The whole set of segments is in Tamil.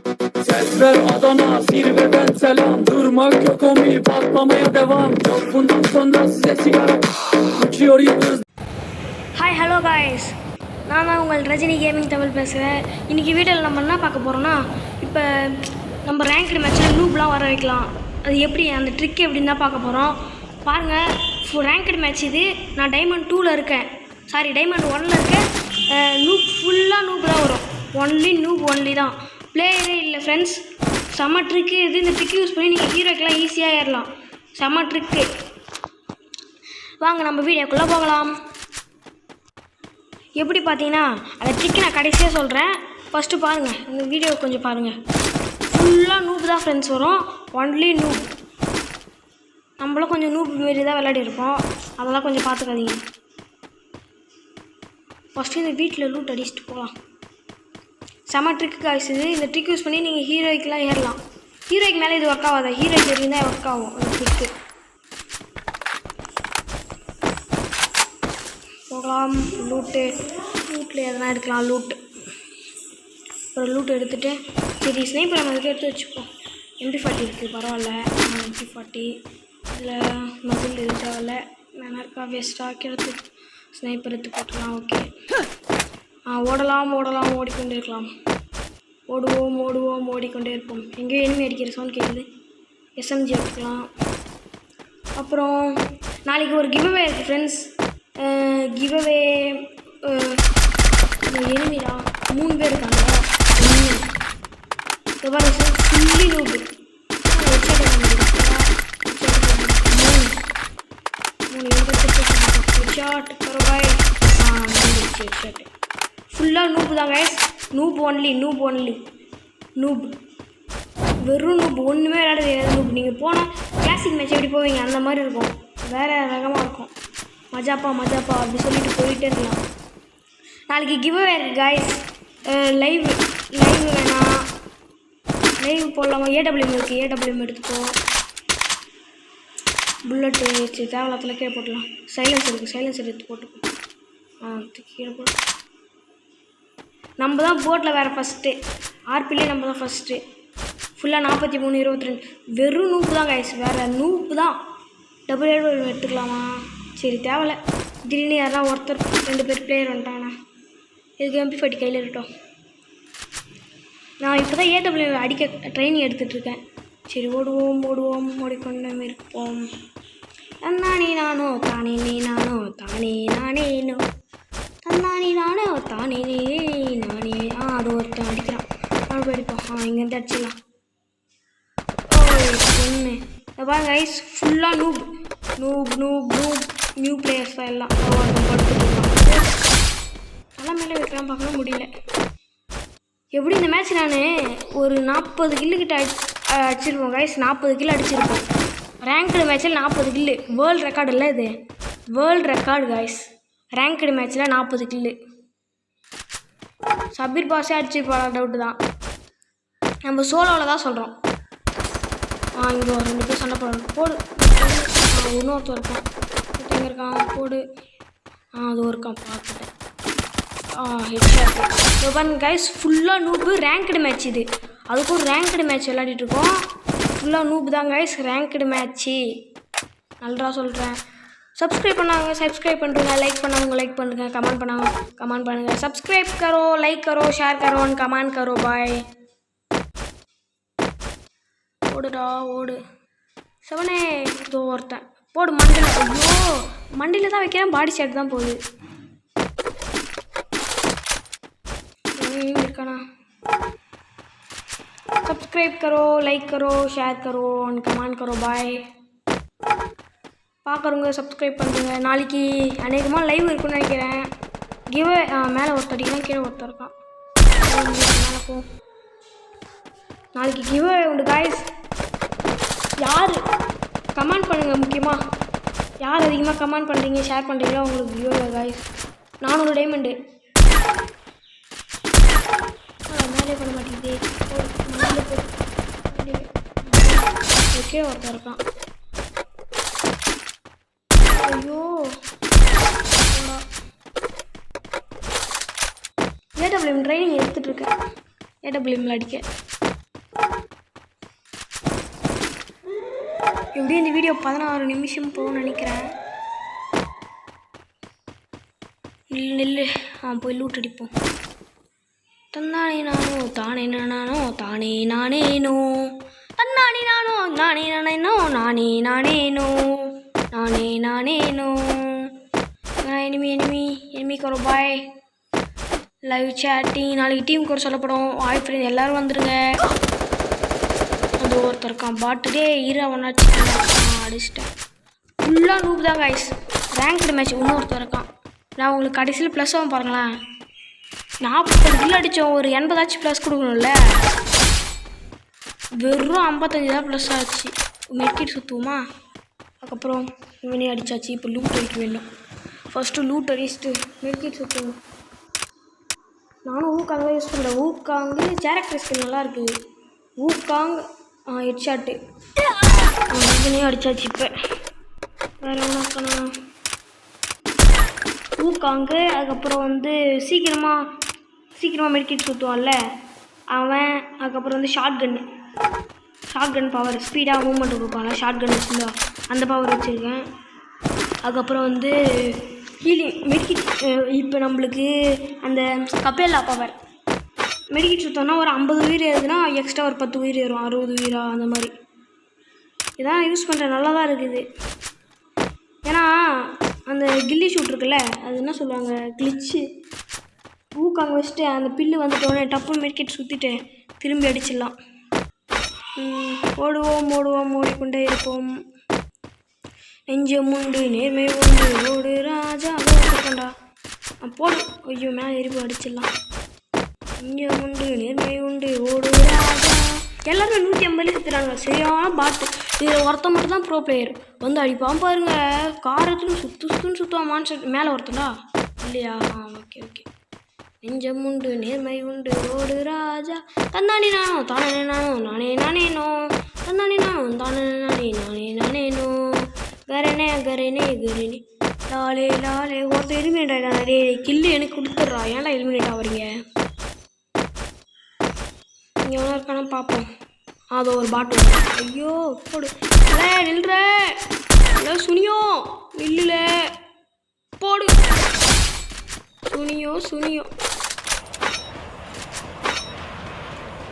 Sesler Adana, zirveden selam. Durmak yok omi, patlamaya devam. Yok bundan sonra size sigara. Uçuyor yıldız. Hi hello guys, நான் தான் உங்கள் ரஜினி கேமிங் தமிழ் பேசுகிறேன். இன்றைக்கி வீடியோவில் நம்ம என்ன பார்க்க போகிறோன்னா, இப்போ நம்ம ரேங்க்டு மேட்ச்சில் நூப்லாம் வர வைக்கலாம். அது எப்படி, அந்த ட்ரிக் எப்படின்னு தான் பார்க்க போகிறோம். பாருங்கள், ரேங்க்டு மேட்ச் இது. நான் டைமண்ட் 2ல் இருக்கேன், சாரி டைமண்ட் 1ல் இருக்கேன். நூப் ஃபுல்லாக நூப் தான் வரும், நூப் ஒன்லி தான், பிளேயரே இல்லை ஃப்ரெண்ட்ஸ். செம்ம ட்ரிக்கு இது. இந்த ட்ரிக் யூஸ் பண்ணி நீங்கள் ஹீரோக்கெலாம் ஈஸியாக ஏறலாம். செம்ம ட்ரிக்கு. வாங்க நம்ம வீடியோக்குள்ளே போகலாம். எப்படி பார்த்தீங்கன்னா, அந்த ட்ரிக்கு நான் கடைசியாக சொல்கிறேன். ஃபஸ்ட்டு பாருங்கள், இந்த வீடியோ கொஞ்சம் பாருங்கள். ஃபுல்லாக நூப் தான் ஃப்ரெண்ட்ஸ் வரும், ஒன்லி நூப். நம்மளும் கொஞ்சம் நூப் மாரி தான் விளையாடி இருப்போம், அதெல்லாம் கொஞ்சம் பார்த்துக்காதீங்க. ஃபஸ்ட்டு இந்த வீட்டில் லூட் அடிச்சுட்டு போகலாம். செம ட்ரிக்கு காய்ஸ் இது. இந்த ட்ரிக் யூஸ் பண்ணி நீங்கள் ஹீரோய்க்கெலாம் ஏறலாம். ஹீரோய்க்கு மேலே இது ஒர்க் ஆகாது, ஹீரோய்க்கு வரைக்கும் தான் ஒர்க் ஆகும் இந்த ட்ரிக்கு. போகலாம். லூட்டில் எதனா எடுக்கலாம். ஒரு லூட் எடுத்துகிட்டு, சரி ஸ்னைப்பர் நம்ம அதுக்கு எடுத்து வச்சுப்போம். MP40 இருக்குது, பரவாயில்ல. MP40 இதில் மசில் எது தேவையில்ல. நான் இருக்கா வேஸ்ட்டாக எடுத்து ஸ்னைப்பர் எடுத்து போட்டுக்கலாம். ஓகே, ஓடலாம் ஓடிக்கொண்டே இருக்கலாம். ஓடுவோம் ஓடிக்கொண்டே இருப்போம். எங்கேயோ எனிமி அடிக்கிற சவுண்ட் கேட்குது. SMG எடுத்துக்கலாம். அப்புறம் நாளைக்கு ஒரு கிவ்அவே இருக்குது ஃப்ரெண்ட்ஸ். கிவ்அவே எனிமிடா 3 பேர் இருக்காங்க. ஃபுல்லி நூபு. ஃபுல்லாக நூப்பு தான் கைஸ். Noob only. வெறும் நூப், ஒன்றுமே விளையாட தெரியாது நூப். நீங்கள் போனால் கிளாசிக் மேட்ச் எப்படி போவீங்க அந்த மாதிரி இருக்கும், வேறு ரகமாக இருக்கும். மஜாப்பா அப்படி சொல்லிட்டு போயிட்டே இருக்கலாம். நாளைக்கு கிவ்அவே இருக்குது காய்ஸ். லைவ் வேணாம், லைவ் போடலாமா? AWM இருக்குது, AWM எடுத்துக்கோ. புல்லட்டு சரி தேவையில்லாத்தில் கீழே போட்டலாம். சைலன்ஸ் இருக்குது, சைலன்சர் எடுத்து போட்டுக்கோ. கீழே போட்டு நம்ம தான் போட்டில் வேறு ஃபஸ்ட்டு. RPலே நம்ம தான் ஃபஸ்ட்டு. ஃபுல்லாக 43 22. வெறும் நூப்பு தான் காய்ஸ், வேறு நூப்பு தான். டபுள் எடுத்துக்கலாமா? சரி தேவையில்ல. திடீர்னு யாரா ஒருத்தர் 2 பேர் பிளேயர் வந்துட்டாங்கண்ணா, இதுக்கு MP40 கையில் இருக்கட்டும். நான் இப்போ தான் AWM அடிக்க ட்ரைனிங் எடுத்துகிட்ருக்கேன். சரி ஓடுவோம் ஓடிக்கொண்டே இருப்போம். தன்னானே நானோ தானே நீ நானோ தானே நானேனோ தன்னானே நானோ தானே நானே. அது ஒருத்தன் அடிக்கிறான், அவன் போயிருப்பான். இங்கேருந்து அடிச்சிடலாம். ஒன்று இதை பாருங்க கைஸ், ஃபுல்லாக நூப் நியூ பிளேயர்ஸ் தான் எல்லாம். நல்லா மேலே வைக்கலாம், பார்க்கலாம் முடியல. எப்படி இந்த மேட்ச் நான் ஒரு 40 கில்லுக்கிட்ட அடிச்சிருப்போம் கைஸ். 40 கில் அடிச்சிருப்போம் ரேங்க்டு மேட்ச்சில். 40 கில்லு வேர்ல்டு ரெக்கார்டு இல்லை, இது வேர்ல்டு ரெக்கார்டு கைஸ். ரேங்க்டு மேட்ச்சில் 40 கில்லு. சபீர் பாஸே அடிச்சிருப்பாங்க, டவுட்டு தான். நம்ம சோலோவில் தான் சொல்கிறோம். இங்கே ஒரு 2 பேர் சண்டை போடு. இன்னொருத்தர் இருக்கான், எங்கே இருக்கான்? போடு. அது ஒரு இருக்கான், பார்த்துட்டேன். ஹெட்ஷாட். பாருங்க கைஸ், ஃபுல்லாக நூப்பு. ரேங்க்டு மேட்ச் இது, அதுக்கும் ரேங்க்டு மேட்ச் விளையாடிட்டுருக்கோம். ஃபுல்லாக நூப்பு தான் கைஸ், ரேங்க்டு மேட்ச்சு. நல்லா சொல்கிறேன். சப்ஸ்கிரைப் பண்ணாங்க சப்ஸ்கிரைப் பண்ணுறேங்க, லைக் பண்ணாங்க லைக் பண்ணுங்கள், கமெண்ட் பண்ணாங்க கமெண்ட் பண்ணுங்கள். சப்ஸ்கிரைப் करो, லைக் करो, ஷேர் करो और कमेंट करो. பாய். ஓடுடா ஓடு. செவனே இதோ ஒருத்தன் போடு மண்டியில். ஐயோ, மண்டியில் தான் வைக்கிறேன், பாடி ஷாட் தான் போகுது. இருக்கானா? सब्सक्राइब करो, लाइक करो, शेयर करो और कमेंट करो. பாய். பார்க்குறவங்க சப்ஸ்கிரைப் பண்ணுறேங்க. நாளைக்கு அநேகமாக லைவ் இருக்குன்னு நினைக்கிறேன். கிவ்அவே மேலே ஒருத்தர் அடிக்கலாம், கீழே ஒருத்தர் இருக்கான். மேலே போ. நாளைக்கு கிவ்அவே உண்டு காய்ஸ். யார் கமெண்ட் பண்ணுங்கள், முக்கியமாக யார் அதிகமாக கமெண்ட் பண்ணுறீங்க ஷேர் பண்ணுறீங்களோ உங்களுக்கு கிவ்அவே காய்ஸ். 400 டைமண்டு. மேலே பண்ண மாட்டேங்குது. ஓகே, ஒருத்தர் இருக்கான். ஐயோ, AWM ட்ரைனிங் எடுத்துகிட்ருக்கேன். AWMல அடிக்க எப்படியும் இந்த வீடியோ 16 நிமிஷம் போகும்னு நினைக்கிறேன். நில்லு போய் லூட் அடிப்போம். தன்னானே நானோ தானே நானோ தானே நானேனோ தன்னானே நானோ நானே நானேனோ நானே நானேனோ நானே நானேனோ. எனிமிக்கு ஒரு பாய். லைவ் சேட்டிங் நாளைக்கு டீமுக்கு ஒரு சொல்லப்படும். ஹாய் ஃப்ரெண்ட் எல்லோரும் வந்துடுங்க. அது ஒருத்தர் இருக்கான் பாட்டுடே இரு அவனாச்சு அடிச்சிட்டேன். ஃபுல்லாக நூப் தான் கைஸ். ரேங்க்டு மேட்ச் இன்னொருத்தர் இருக்கான். நான் உங்களுக்கு கடைசியில் ப்ளஸ் ஆகும் பாருங்களேன். 40 கில் அடித்தோம். ஒரு 80 ப்ளஸ் கொடுக்கணும்ல. வெறும் 55 தான் ப்ளஸ் ஆச்சு. மெட்கிட் சுற்றுவோமா? அதுக்கப்புறம் இவனே அடித்தாச்சு. இப்போ லூட் அடிக்க வேண்டும். ஃபஸ்ட்டு லூட் அடிச்சுட்டு மெட்கிட் சுற்றுவோம். நானும் ஊக்காங்க யூஸ் பண்ணுறேன். ஊக்காங்கு கேரக்டர் ஸ்கில் நல்லா இருக்குது. ஊக்காங் ஹெட்ஷாட்டு இவனே அடித்தாச்சு. இப்போ வேறு என்ன இருக்கணும்? ஊக்காங்கு. அதுக்கப்புறம் வந்து சீக்கிரமாக மெடிக்கெட் சுற்றுவான்ல அவன். அதுக்கப்புறம் வந்து ஷார்ட் கன் பவர் ஸ்பீடாக மூவ்மெண்ட் கொடுப்பான்ல ஷார்ட் கன் வச்சுருந்தா அந்த பவர் வச்சுருக்கேன். அதுக்கப்புறம் வந்து ஹீலிங் மெடிக்கெட். இப்போ நம்மளுக்கு அந்த கப்பேலா பவர் மெடிக்கெட் சுற்றோன்னா ஒரு 50 உயிர் ஏறுதுன்னா எக்ஸ்ட்ரா ஒரு 10 உயிர் ஏறும். 60 உயிரா அந்த மாதிரி. இதான் யூஸ் பண்ணுறேன். நல்லா தான் இருக்குது. ஏன்னா அந்த கில்லி ஷூட் இருக்குல்ல அது என்ன சொல்லுவாங்க கிளிச்சு. ஊக்காங்க வச்சுட்டு அந்த பில்லு வந்துட்டோடனே டப்பு மெடிக்கெட் சுற்றிட்டு திரும்பி அடிச்சிடலாம். ஓடுவோம் ஓடிக்கொண்டே இருப்போம். நெஞ்சம் உண்டு நேர்மை உண்டு ஓடு ராஜா இருக்கண்டா போடு. ஐயோ மேலே எரிப்பு அடிச்சிடலாம். நெஞ்சம் உண்டு நேர்மை உண்டு ஓடு ராஜா. எல்லாருமே 150 சுற்றுறாங்க. சரியான பாட்டு. இதில் ஒருத்தன் மட்டும் தான் ப்ரோ பிளேயர் வந்து அடிப்பான் பாருங்க. காரத்துன்னு சுற்றுன்னு சுற்றுவான். மான்சர் மேலே ஒருத்தண்டா இல்லையா? ஓகே. நெஞ்சம் உண்டு நேர்மை உண்டு ஓடு ராஜா. தந்தானே நானோ தானே நானோ நானே நானேனோ தந்தானே நானோ தானே நானே நானேனோ கரனே லாலே. ஒருத்தர் எலிமினேட் ஆகிடாடே. கில்லு எனக்கு கொடுத்துட்றா. ஏன்டா எலிமினேட் ஆகிறீங்க? இங்கே எவ்வளோ இருக்கானு பார்ப்போம். அதோ ஒரு பாட்டு. ஐயோ போடு நில்ற. ஹலோ சுனியோ நில்லுல போடு. சுனியோ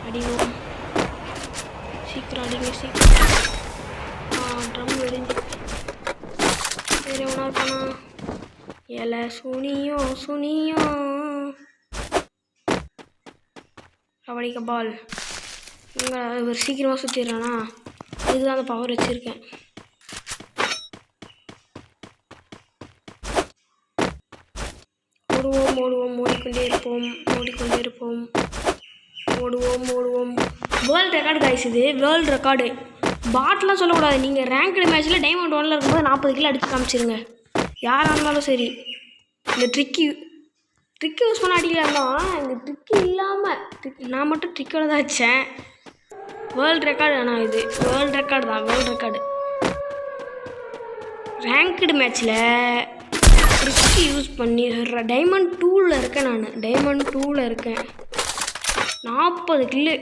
அடிவோம். சீக்கிரம் அடிங்க. ட்ரம் வெடிஞ்சு. சரி எவ்வளோ இருக்கானா? ஏல சுனியோ கபடிக்க பால். இங்கே ஒரு சீக்கிரமாக சுற்றிடுறானா? இதுதான் அந்த பவர் வச்சுருக்கேன். ஓடுவோம் ஓடிக்கொண்டே இருப்போம். ஓடுவோம். World record guys. இது வேர்ல்டு ரெக்கார்டு. பாட்லாம் சொல்லக்கூடாது. நீங்கள் ரேங்க்டு மேட்ச்சில் டைமண்ட் 1 இருக்கும்போது 40 கிலோ அடித்து காமிச்சிருங்க. யாராக இருந்தாலும் சரி. இந்த ட்ரிக்கு யூஸ் பண்ண அடிக்கலாம் தான். இந்த ட்ரிக்கு இல்லாமல் நான் மட்டும் ட்ரிக்கோட தான் வச்சேன். World record. ஆனால் இது வேர்ல்டு ரெக்கார்டு தான். வேர்ல்டு ரெக்கார்டு ரேங்க்டு மேட்ச்சில் ட்ரிக்கு யூஸ் பண்ணி டைமண்ட் 2ல் இருக்கேன். நான் டைமண்ட் 2ல் இருக்கேன். 40 கில்லு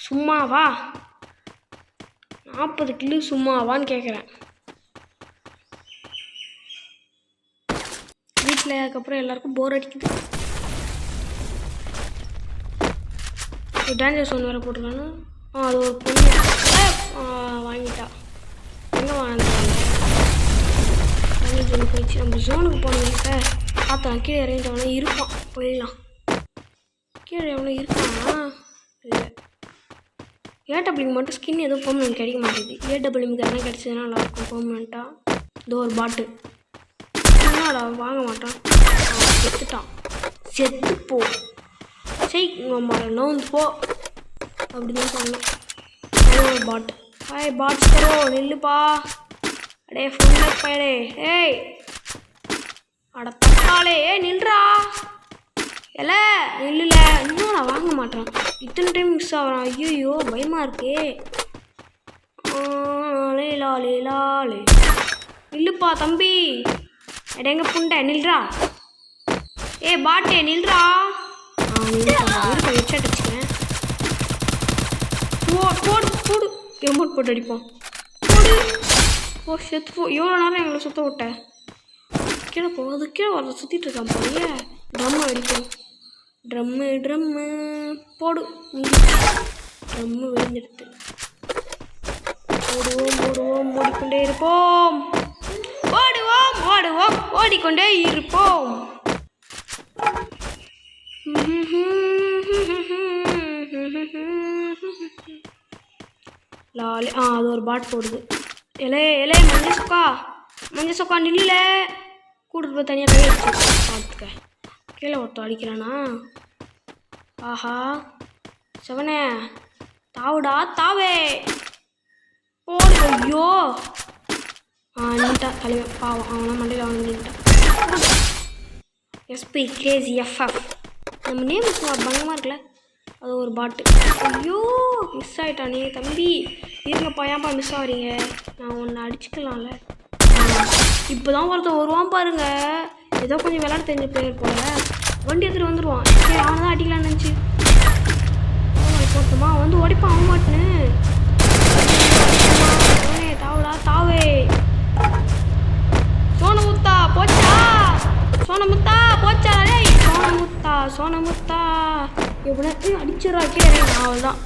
சும்மாவா? 40 கில்லு சும்மாவான்னு கேட்குறேன். வீட்டில் அதுக்கப்புறம் எல்லாருக்கும் போர் அடிக்குது. ஒரு டேஞ்சர் சோன் வேறு போட்டுருக்கானு. அது ஒரு பொண்ணு வாங்கிட்டா. எங்கே வாங்கினாங்க? டேஞ்சர் ஜோன் போயிடுச்சு. நம்ம ஜோனுக்கு போனோம்கிட்ட பார்த்தோம். கீழே இறங்கிட்டவனே இருப்பான். போயிடலாம். கீழே எவ்வளோ இருக்கானா? இல்லை. ஏடபிள்யூக்கு மட்டும் ஸ்கின் எதுவும் பெர்மனெண்ட் கிடைக்க மாட்டேங்குது. ஏடபிள்யூக்கு எதனா கிடச்சதுன்னா நல்லாயிருக்கும் பெர்மனெண்ட்டாக. இதோ ஒரு பாட்டு. என்னடா வாங்க மாட்டான். செத்துட்டான். செத்துப்போ. சரி நோந்து போ அப்படிதான் சொன்னேன். ஒரு பாட்டு. பாட்ஸ் தரோ நில்லுப்பா. அடே ஃபுல்லாக பையடே. ஏய் அட தக்காளே நில்றா. இல்லை இல்லைல்ல இன்னும் நான் வாங்க மாட்டேன். இத்தனை டைம் மிஸ் ஆகிறான். ஐயோ பயமாக இருக்கே. லாலே நில்லுப்பா தம்பி. எடங்க புண்டை நில்றா. பாட்டே நில்றா. இருக்க ஹெட்ஷாட் அடிச்சுக்கிறேன். போடு எமௌண்ட் போட்டு அடிப்போம். போடு ஓ செத்து போ. எவ்வளோ நேரம் எங்களை சுத்த விட்டேன். கீழே போகுது, கீழே வர சுற்றிட்டு இருக்கான் போலியே. ட்ரம்மு அடிக்கும். ட்ரம்மு போடு. ட்ரம்மு விழுந்துடுது. ஓடுவோம் ஓடிக்கொண்டே இருப்போம். ஓடிக்கொண்டே இருப்போம். லாலே அது ஒரு பாட் போடுது. இலே மஞ்ச சொக்கா நில்ல. கூட்டிட்டு போய் தனியாக கையை பார்த்துக்க. கீழே ஒருத்தர் அடிக்கிறானா? ஆஹா செவனே தாவுடா தாவே போடு. ஐயோ நின்ட்டான் தலைவன் பாவம். அவனா மண்டையில் அவன் நின்ட்டான். எஸ்பி கேஜி எஃப்எஃப் நம்ம நேம் பயங்கரமாக இருக்குல்ல. அது ஒரு பாட்டு. ஐயோ மிஸ் ஆகிட்டானே தம்பி. இருங்கப்பா ஏன்ப்பா மிஸ் ஆகிறீங்க? நான் ஒன்று அடிச்சுக்கலாம்ல. இப்போ தான் ஒருத்தன் வருவான் பாருங்க. ஏதோ கொஞ்சம் விளையாட தெரிஞ்ச பிளேயர் போல. வண்டி எடுத்துகிட்டு வந்துடுவான். சரி அவனை தான் அடிக்கலான்னு நினச்சி போட்டுமா வந்து ஓடிப்பான். ஆக மாட்டேன்னு தாவுடா தாவே. சோனமுத்தா போச்சா சோனமுத்தா எப்படி அடிச்சிடறா கீழே. அவள்தான்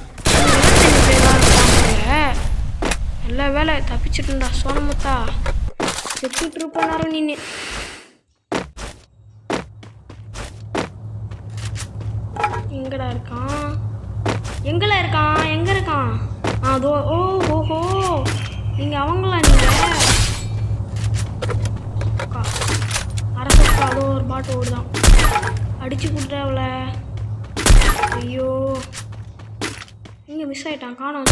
நல்ல வேலை தப்பிச்சுட்டுண்டா சோனமுத்தா. செத்துட்டு இருப்ப நேரம் நின்று. எங்கடா இருக்கான்? எங்கே இருக்கான்? அதோ ஓஹோ நீங்கள் அவங்களா? நீங்கள் அரசக்கா அதோ ஒரு பாட்டு ஓடுதான். அடிச்சு கொடுத்த அவளை. ஐயோ இங்கே மிஸ் ஆகிட்டான். காணும்.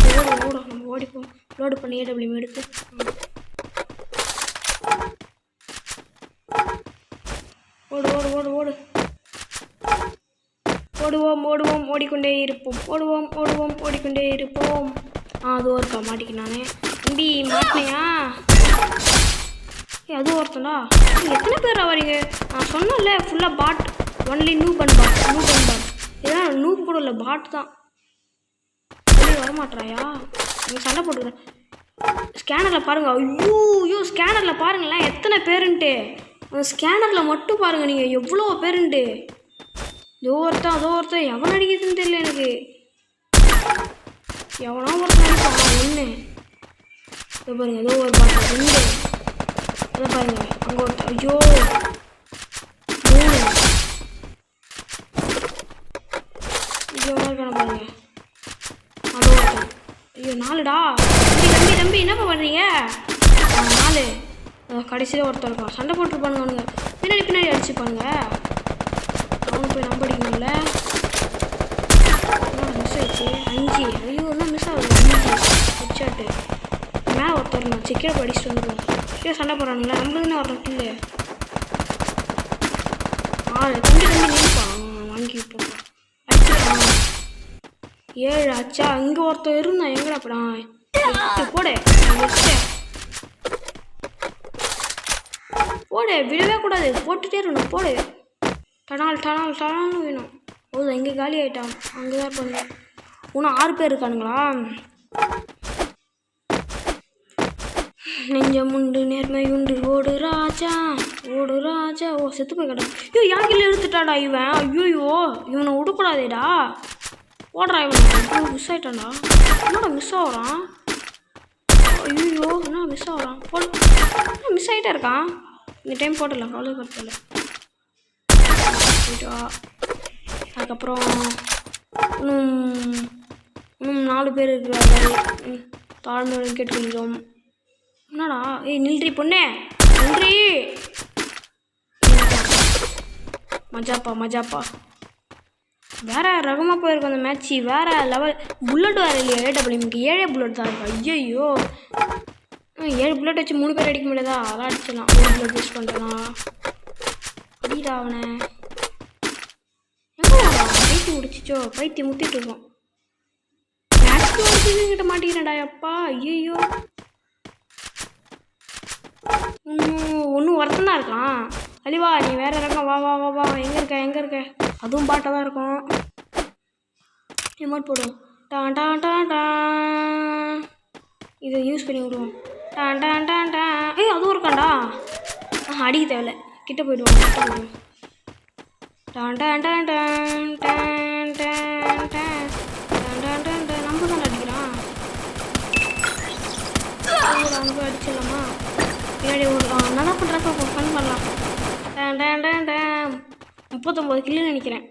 ஓடும் நம்ம ஓடிப்போம். லோடு பண்ணி ஏடபிள்யூ எடுத்து ஓடு. ஓடுவோம் ஓடிக்கொண்டே இருப்போம். அது ஒருக்கா மாட்டிக்கினானே தம்பி. மாட்டினையா? அதுவும் ஒருத்தண்டா. எத்தனை பேர் வரீங்க? நான் சொன்னேன்ல ஃபுல்லாக பாட். ஒன்லி நூப் அண்ட் பாட். இதெல்லாம் நூப் கூட இல்லை, பாட் தான். வரமாட்டாயா? நீங்கள் சண்டை போட்டுக்கிறேன். ஸ்கேனரில் பாருங்கள். ஐயோ ஸ்கேனரில் பாருங்களேன் எத்தனை பேருன்ட்டு. அந்த ஸ்கேனரில் மட்டும் பாருங்கள் நீங்கள் எவ்வளோ பேருன்ட்டு. அதோ ஒருத்தன் எவன் அடிக்கிறதுன்னு தெரியல எனக்கு. எவனோ ஒருத்தன் அடிப்பான். ஒன்று இதை பாருங்க. ஏதோ ஒரு பாட்டு 2. அதை பாருங்க. அங்கே ஒருத்தன். ஐயோ 3. எவ்வளோ இருக்கான பாருங்க. அதோ ஒருத்தன். ஐயோ 4டா. தம்பி என்னப்பா பண்ணுறீங்க? 4. கடைசியில் ஒருத்தர் இருக்கான். சண்டை போட்டுருப்பானுங்க அவனுங்க. பின்னாடி அடிச்சுப்பானுங்க. அவனு போய் நம்ப அடிக்கணும்ல. மிஸ் ஆயிடுச்சு. 5. ஐயோ என்ன மிஸ் ஆகுது? 5 ஹெட்ஷாட்டு. மேலே ஒருத்தர் நான் கீழே படிச்சுட்டு வந்துடுவோம். கீழே சண்டை போடுறானுங்களா? நம்மளுக்குன்னு ஒருத்தர் இல்லை. 6. தம்பி நினைப்பான். வாங்கி போடுறான். அடிச்சுட்டான். 7 ஆச்சா? இங்கே ஒருத்தர் இருந்தான். எங்கடா அப்படா போடு. விடவே கூடாது. போட்டுகிட்டே இருக்கணும். போடு. டனால்னு வேணும். போதும். இங்கே காலி ஆகிட்டான். அங்கே தான் இருப்பாங்க. இன்னும் 6 பேர் இருக்கானுங்களா? நெஞ்சமுண்டு நேர்மையுண்டு ஓடு ராஜா. ஓ செத்து போய் கடை. ஐயோ யாங்கில எடுத்துட்டாடா இவன். ஐயோ இவனை விடக்கூடாதேடா. ஓடுறா இவன். மிஸ் ஆகிட்டான்டா. என்னடா மிஸ் ஆகிறான்? ஐயோ என்ன மிஸ் ஆகிறான்? போடு. மிஸ் ஆகிட்டே இருக்கான். இந்த டைம் போடலாம். கவலைப்படுத்தல. அதுக்கப்புறம் இன்னும் 4 பேர் இருக்கிறாரு. தாழ்மையுடன் கேட்டுக்கொள்கிறோம். என்னடா நில்றி பொண்ணே நில்றி. மஜாப்பா வேற ரகமாக போயிருக்கும் அந்த மேட்ச்சு. வேற லெவல். புல்லட் வேறு இல்லையா? ஏடபிள்யூக்கு 7 புல்லட் தான் இருக்கு. ஐயோ 7 புல்லட் வச்சு 3 பேர் அடிக்க முடியாதா? அதெல்லாம் அடிச்சிடலாம். 1 புல்லட் யூஸ் பண்ணுறேன்னா அடிடா அவனை. பைத்தியம் முடிச்சிச்சோ? பைத்தியம் முத்திட்டு இருக்கோம். கிட்ட மாட்டிக்கிறேன்டா அப்பா. ஐயோ ஒன்றும் ஒருத்தன் தான் இருக்கான். அலிவா நீ வேற ரகம். வா எங்கே இருக்க? அதுவும் பாட்டாக தான் இருக்கும். எமோட் போடுவோம். இதை யூஸ் பண்ணி விடுவோம். டான் டான் டான் டான். ஏய் அதுவும் இருக்காண்டா. அடிக்க தேவையில்ல, கிட்ட போயிடுவாங்க. டான் டான் டான் டான் டான் டான் டான் டான் டான் டான் டான். நம்ம தான் அடிக்கிறான். அங்கே போய் அடிச்சிடலாமா? பின்னாடி நல்லா பண்ணுறாக்க ஃபன் பண்ணலாம். டான் டான் டான் டான். 39 கிலோ நினைக்கிறேன்.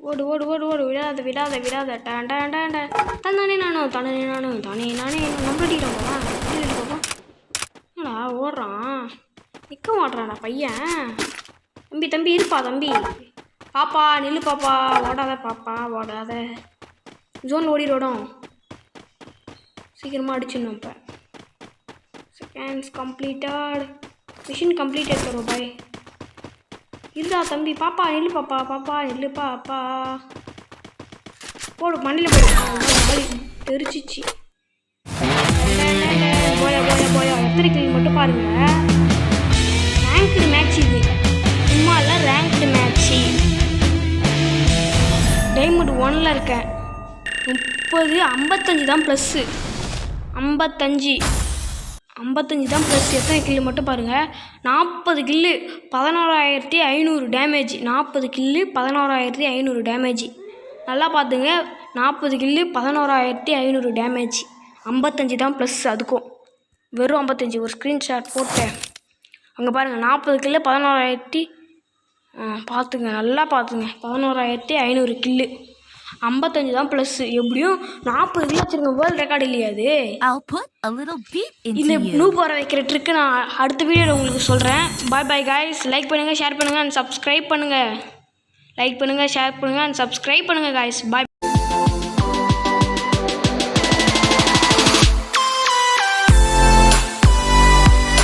ஓடு ஓடு ஓடு ஓடு, விடாத விடாத விடாத. டான் டான் டான் டான். தானே நானும் தானே நானும் தானே நானே நம்ம அடிக்கிறோம் பாப்பா. என்னடா ஓடுறான், நிற்க மாட்றான்டா பையன். தம்பி தம்பி இருப்பா தம்பி. பாப்பா நில்லு பாப்பா, ஓடாத பாப்பா ஓடாத. ஜோன் ஓடிடும், சீக்கிரமாக அடிச்சிடணும். இப்போ செகண்ட்ஸ் கம்ப்ளீட்டட், மிஷின் கம்ப்ளீட்டட் கரோ பாய். இருடா தம்பி, பாப்பா நில்லு பாப்பா, பாப்பா நில்லு பாப்பா. போடு மண்ணில் போடு, தெரிச்சிச்சு. போயா போயா போயா. எத்தனை கில் மட்டும் பாருங்க. ரேங்க்டு மேட்ச் இது, சும்மா இல்லை, ரேங்க்டு மேட்ச்சு. டைமண்ட் 1ல் இருக்கேன். 30 55 தான் ப்ளஸ்ஸு. 55 தான் ப்ளஸ். எத்தனை கில்லு மட்டும் பாருங்கள். 40 கில்லு 11,500 டேமேஜ். 40 கில்லு 11,500 டேமேஜ். நல்லா பார்த்துங்க, 40 கில்லு 11,500 டேமேஜ். 55 தான் ப்ளஸ். அதுக்கும் வெறும் 55. ஒரு ஸ்க்ரீன்ஷாட் போட்டேன், அங்கே பாருங்கள். 40 கில்லு 11,000. பார்த்துங்க, நல்லா பார்த்துங்க. 11,500 கில்லு, 55 தான் ப்ளஸ். எப்படியும் 40 கிலோ வச்சுருங்க. வேர்ல்டு ரெக்கார்டு இல்லையா அது? இந்த நூப் வர வைக்கிற ட்ரிக்கு நான் அடுத்த வீடியோவில் உங்களுக்கு சொல்கிறேன். பாய் பாய் காய்ஸ். லைக் பண்ணுங்கள், ஷேர் பண்ணுங்கள் அண்ட் சப்ஸ்கிரைப் பண்ணுங்கள். லைக் பண்ணுங்கள், ஷேர் பண்ணுங்கள் அண்ட் சப்ஸ்கிரைப் பண்ணுங்கள் காய்ஸ். பாய்.